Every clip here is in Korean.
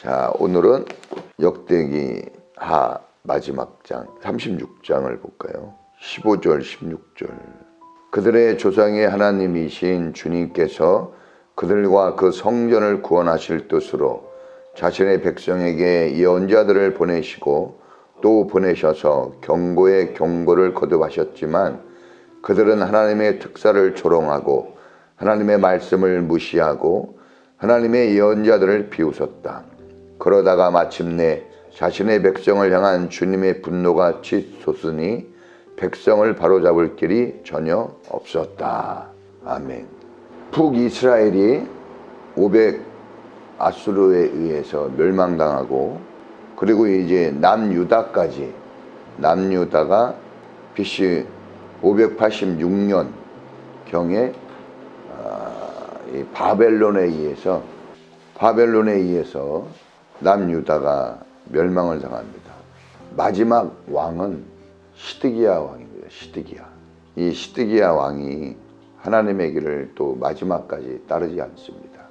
자, 오늘은 역대기 하 마지막 장 36장을 볼까요? 15절, 16절. 그들의 조상의 하나님이신 주님께서 그들과 그 성전을 구원하실 뜻으로 자신의 백성에게 예언자들을 보내시고 또 보내셔서 경고의 경고를 거듭하셨지만 그들은 하나님의 특사를 조롱하고 하나님의 말씀을 무시하고 하나님의 예언자들을 비웃었다. 그러다가 마침내 자신의 백성을 향한 주님의 분노가 치솟으니 백성을 바로잡을 길이 전혀 없었다. 아멘. 북이스라엘이 500 아수르에 의해서 멸망당하고, 그리고 이제 남유다가 BC 586년 경에 이 바벨론에 의해서 남유다가 멸망을 당합니다. 마지막 왕은 시드기야 왕입니다. 이 시드기야 왕이 하나님의 길을 또 마지막까지 따르지 않습니다.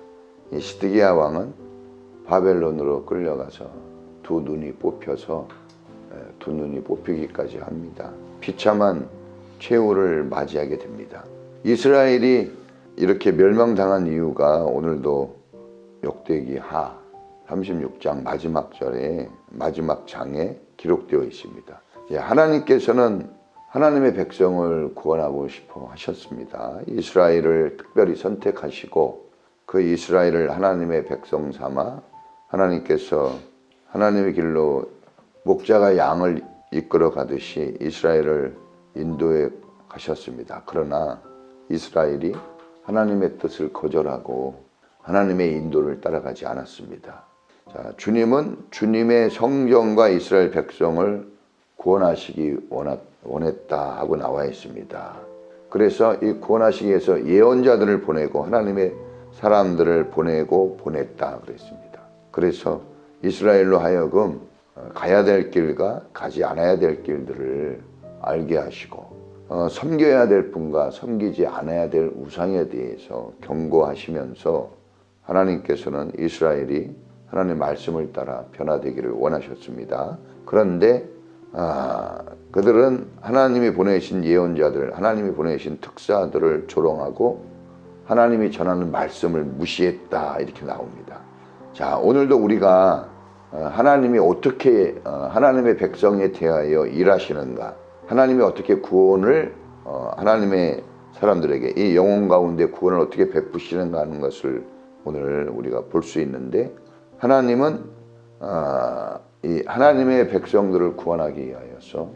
이 시드기야 왕은 바벨론으로 끌려가서 두 눈이 뽑히기까지 합니다. 비참한 최후를 맞이하게 됩니다. 이스라엘이 이렇게 멸망당한 이유가 오늘도 역대기 하 36장 마지막 장에 기록되어 있습니다. 하나님께서는 하나님의 백성을 구원하고 싶어 하셨습니다. 이스라엘을 특별히 선택하시고 그 이스라엘을 하나님의 백성 삼아 하나님께서 하나님의 길로 목자가 양을 이끌어 가듯이 이스라엘을 인도해 가셨습니다. 그러나 이스라엘이 하나님의 뜻을 거절하고 하나님의 인도를 따라가지 않았습니다. 자, 주님은 주님의 성전과 이스라엘 백성을 구원하시기 원했다 하고 나와 있습니다. 그래서 이 구원하시기 위해서 예언자들을 보내고 하나님의 사람들을 보냈다 그랬습니다. 그래서 이스라엘로 하여금 가야 될 길과 가지 않아야 될 길들을 알게 하시고 섬겨야 될 분과 섬기지 않아야 될 우상에 대해서 경고하시면서 하나님께서는 이스라엘이 하나님의 말씀을 따라 변화되기를 원하셨습니다. 그런데 그들은 하나님이 보내신 예언자들, 하나님이 보내신 특사들을 조롱하고 하나님이 전하는 말씀을 무시했다 이렇게 나옵니다. 자, 오늘도 우리가 하나님이 어떻게 하나님의 백성에 대하여 일하시는가, 하나님이 어떻게 구원을 하나님의 사람들에게 이 영혼 가운데 구원을 어떻게 베푸시는가 하는 것을 오늘 우리가 볼 수 있는데, 하나님은 이 하나님의 백성들을 구원하기 위하여서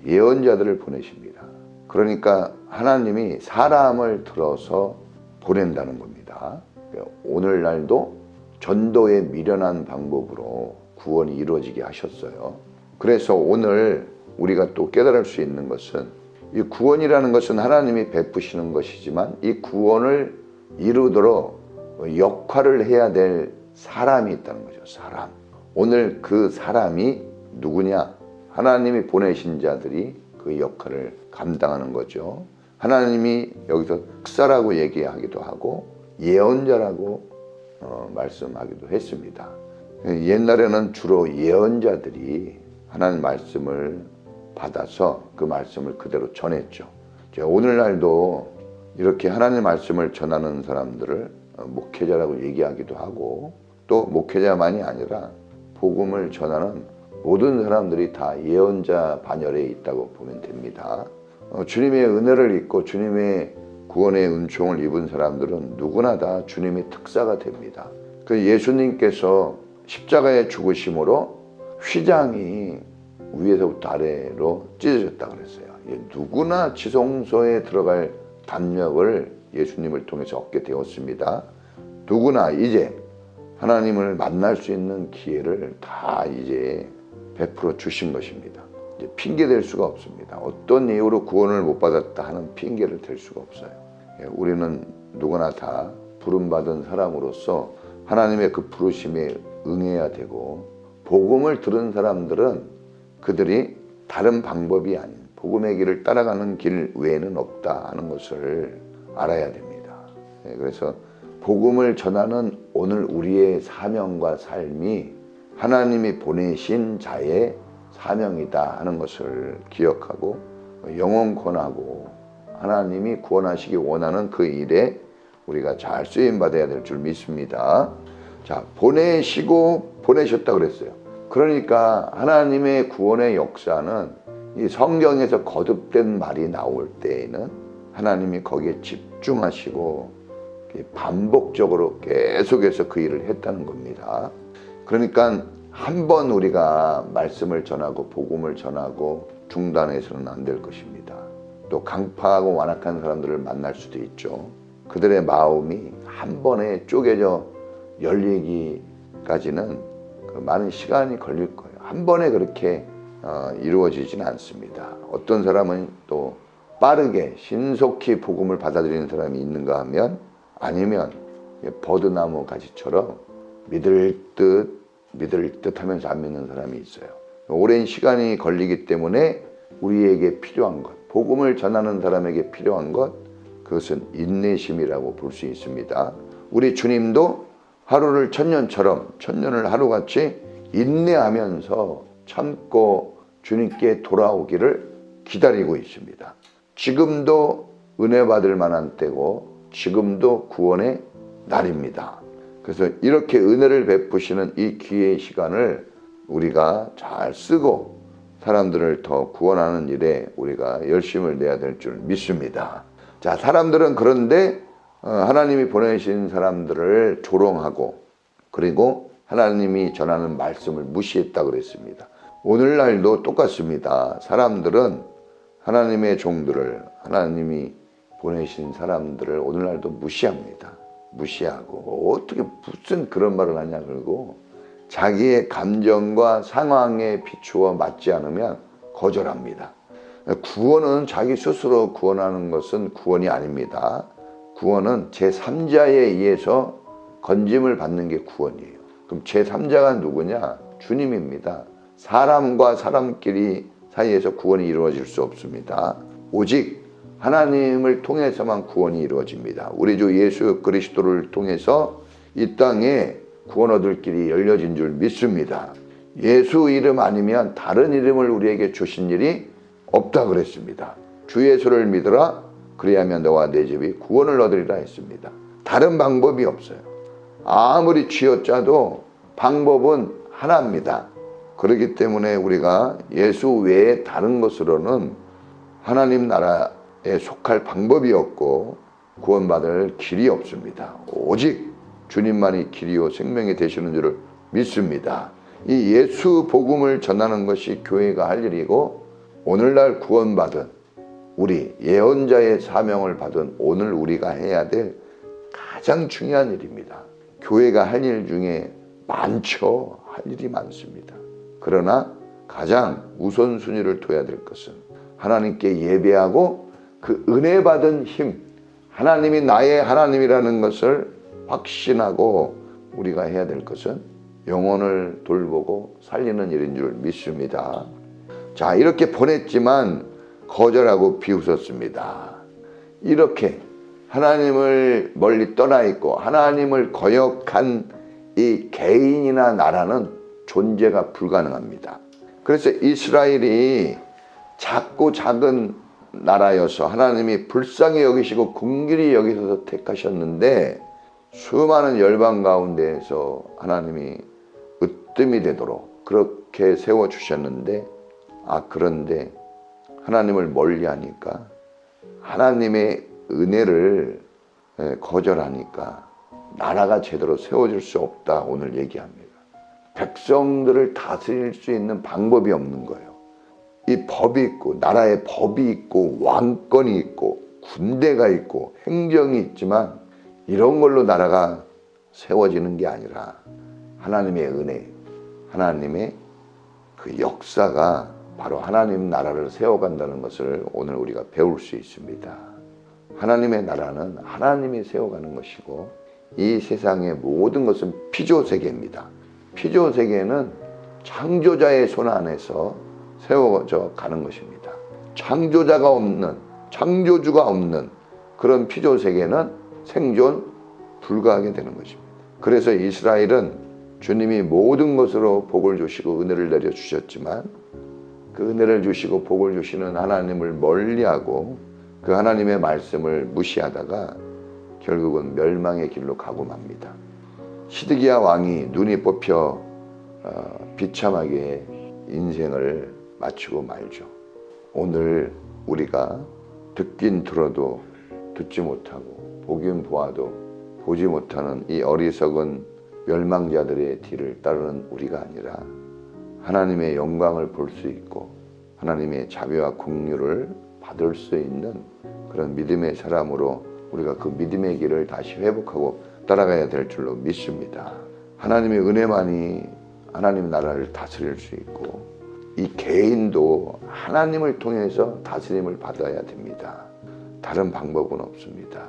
예언자들을 보내십니다. 그러니까 하나님이 사람을 들어서 보낸다는 겁니다. 오늘날도 전도에 미련한 방법으로 구원이 이루어지게 하셨어요. 그래서 오늘 우리가 또 깨달을 수 있는 것은 이 구원이라는 것은 하나님이 베푸시는 것이지만 이 구원을 이루도록 역할을 해야 될 사람이 있다는 거죠. 사람. 오늘 그 사람이 누구냐? 하나님이 보내신 자들이 그 역할을 감당하는 거죠. 하나님이 여기서 특사라고 얘기하기도 하고 예언자라고 말씀하기도 했습니다. 옛날에는 주로 예언자들이 하나님 말씀을 받아서 그 말씀을 그대로 전했죠. 오늘날도 이렇게 하나님 말씀을 전하는 사람들을 목회자라고 얘기하기도 하고, 또 목회자만이 아니라 복음을 전하는 모든 사람들이 다 예언자 반열에 있다고 보면 됩니다. 주님의 은혜를 입고 주님의 구원의 은총을 입은 사람들은 누구나 다 주님의 특사가 됩니다. 그 예수님께서 십자가의 죽으심으로 휘장이 위에서부터 아래로 찢어졌다 그랬어요. 누구나 지성소에 들어갈 담력을 예수님을 통해서 얻게 되었습니다. 누구나 이제 하나님을 만날 수 있는 기회를 다 이제 베풀어 주신 것입니다. 이제 핑계 댈 수가 없습니다. 어떤 이유로 구원을 못 받았다 하는 핑계를 댈 수가 없어요. 우리는 누구나 다 부름받은 사람으로서 하나님의 그 부르심에 응해야 되고, 복음을 들은 사람들은 그들이 다른 방법이 아닌 복음의 길을 따라가는 길 외에는 없다 하는 것을 알아야 됩니다. 그래서 복음을 전하는 오늘 우리의 사명과 삶이 하나님이 보내신 자의 사명이다 하는 것을 기억하고 영혼 구원하고 하나님이 구원하시기 원하는 그 일에 우리가 잘 쓰임받아야 될 줄 믿습니다. 자, 보내시고 보내셨다 그랬어요. 그러니까 하나님의 구원의 역사는 이 성경에서 거듭된 말이 나올 때에는 하나님이 거기에 집중하시고 반복적으로 계속해서 그 일을 했다는 겁니다. 그러니까 한 번 우리가 말씀을 전하고 복음을 전하고 중단해서는 안 될 것입니다. 또 강팍하고 완악한 사람들을 만날 수도 있죠. 그들의 마음이 한 번에 쪼개져 열리기까지는 많은 시간이 걸릴 거예요. 한 번에 그렇게 이루어지진 않습니다. 어떤 사람은 또 빠르게 신속히 복음을 받아들이는 사람이 있는가 하면, 아니면 버드나무 가지처럼 믿을 듯 하면서 안 믿는 사람이 있어요. 오랜 시간이 걸리기 때문에 우리에게 필요한 것, 복음을 전하는 사람에게 필요한 것, 그것은 인내심이라고 볼 수 있습니다. 우리 주님도 하루를 천년을 하루같이 인내하면서 참고 주님께 돌아오기를 기다리고 있습니다. 지금도 은혜 받을 만한 때고 지금도 구원의 날입니다. 그래서 이렇게 은혜를 베푸시는 이 기회의 시간을 우리가 잘 쓰고 사람들을 더 구원하는 일에 우리가 열심을 내야 될 줄 믿습니다. 자, 사람들은 그런데 하나님이 보내신 사람들을 조롱하고 그리고 하나님이 전하는 말씀을 무시했다 그랬습니다. 오늘날도 똑같습니다. 사람들은 하나님의 종들을, 하나님이 보내신 사람들을 오늘날도 무시합니다. 무시하고 어떻게 무슨 그런 말을 하냐 그러고 자기의 감정과 상황에 비추어 맞지 않으면 거절합니다. 구원은 자기 스스로 구원하는 것은 구원이 아닙니다. 구원은 제3자에 의해서 건짐을 받는 게 구원이에요. 그럼 제3자가 누구냐? 주님입니다. 사람과 사람끼리 사이에서 구원이 이루어질 수 없습니다. 오직 하나님을 통해서만 구원이 이루어집니다. 우리 주 예수 그리스도를 통해서 이 땅에 구원 얻을 길이 열려진 줄 믿습니다. 예수 이름 아니면 다른 이름을 우리에게 주신 일이 없다 그랬습니다. 주 예수를 믿으라, 그리하면 너와 내 집이 구원을 얻으리라 했습니다. 다른 방법이 없어요. 아무리 쥐어짜도 방법은 하나입니다. 그렇기 때문에 우리가 예수 외에 다른 것으로는 하나님 나라에 속할 방법이 없고 구원받을 길이 없습니다. 오직 주님만이 길이요 생명이 되시는 줄을 믿습니다. 이 예수 복음을 전하는 것이 교회가 할 일이고, 오늘날 구원받은 우리 예언자의 사명을 받은 오늘 우리가 해야 될 가장 중요한 일입니다. 교회가 할 일 중에 많죠. 할 일이 많습니다. 그러나 가장 우선순위를 둬야 될 것은 하나님께 예배하고 그 은혜 받은 힘, 하나님이 나의 하나님이라는 것을 확신하고 우리가 해야 될 것은 영혼을 돌보고 살리는 일인 줄 믿습니다. 자, 이렇게 보냈지만 거절하고 비웃었습니다. 이렇게 하나님을 멀리 떠나 있고 하나님을 거역한 이 개인이나 나라는 존재가 불가능합니다. 그래서 이스라엘이 작고 작은 나라여서 하나님이 불쌍히 여기시고 긍휼히 여기셔서 택하셨는데, 수많은 열방 가운데에서 하나님이 으뜸이 되도록 그렇게 세워주셨는데, 그런데 하나님을 멀리하니까, 하나님의 은혜를 거절하니까 나라가 제대로 세워질 수 없다 오늘 얘기합니다. 백성들을 다스릴 수 있는 방법이 없는 거예요. 이 법이 있고 나라에 법이 있고 왕권이 있고 군대가 있고 행정이 있지만 이런 걸로 나라가 세워지는 게 아니라 하나님의 은혜, 하나님의 그 역사가 바로 하나님 나라를 세워간다는 것을 오늘 우리가 배울 수 있습니다. 하나님의 나라는 하나님이 세워가는 것이고, 이 세상의 모든 것은 피조세계입니다. 피조세계는 창조자의 손 안에서 세워져 가는 것입니다. 창조자가 없는, 창조주가 없는 그런 피조세계는 생존 불가하게 되는 것입니다. 그래서 이스라엘은 주님이 모든 것으로 복을 주시고 은혜를 내려주셨지만 그 은혜를 주시고 복을 주시는 하나님을 멀리하고 그 하나님의 말씀을 무시하다가 결국은 멸망의 길로 가고 맙니다. 시드기야 왕이 눈이 뽑혀 비참하게 인생을 마치고 말죠. 오늘 우리가 듣긴 들어도 듣지 못하고 보긴 보아도 보지 못하는 이 어리석은 멸망자들의 뒤를 따르는 우리가 아니라 하나님의 영광을 볼 수 있고 하나님의 자비와 긍휼을 받을 수 있는 그런 믿음의 사람으로 우리가 그 믿음의 길을 다시 회복하고 따라가야 될 줄로 믿습니다. 하나님의 은혜만이 하나님 나라를 다스릴 수 있고 이 개인도 하나님을 통해서 다스림을 받아야 됩니다. 다른 방법은 없습니다.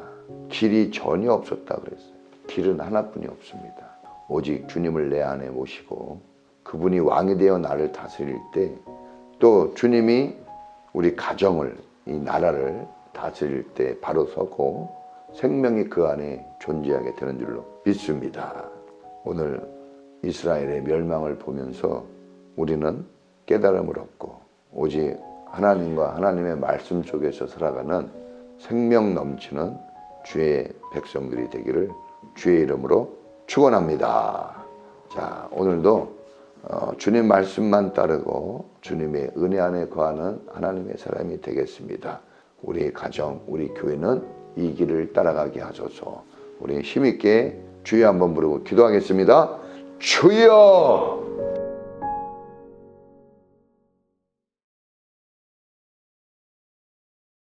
길이 전혀 없었다 그랬어요. 길은 하나뿐이 없습니다. 오직 주님을 내 안에 모시고 그분이 왕이 되어 나를 다스릴 때 또 주님이 우리 가정을 이 나라를 다스릴 때 바로 서고 생명이 그 안에 존재하게 되는 줄로 믿습니다. 오늘 이스라엘의 멸망을 보면서 우리는 깨달음을 얻고 오직 하나님과 하나님의 말씀 속에서 살아가는 생명 넘치는 주의 백성들이 되기를 주의 이름으로 축원합니다. 자, 오늘도 주님 말씀만 따르고 주님의 은혜 안에 거하는 하나님의 사람이 되겠습니다. 우리 가정, 우리 교회는 이 길을 따라가게 하소서. 우리 힘있게 주여 한번 부르고 기도하겠습니다. 주여!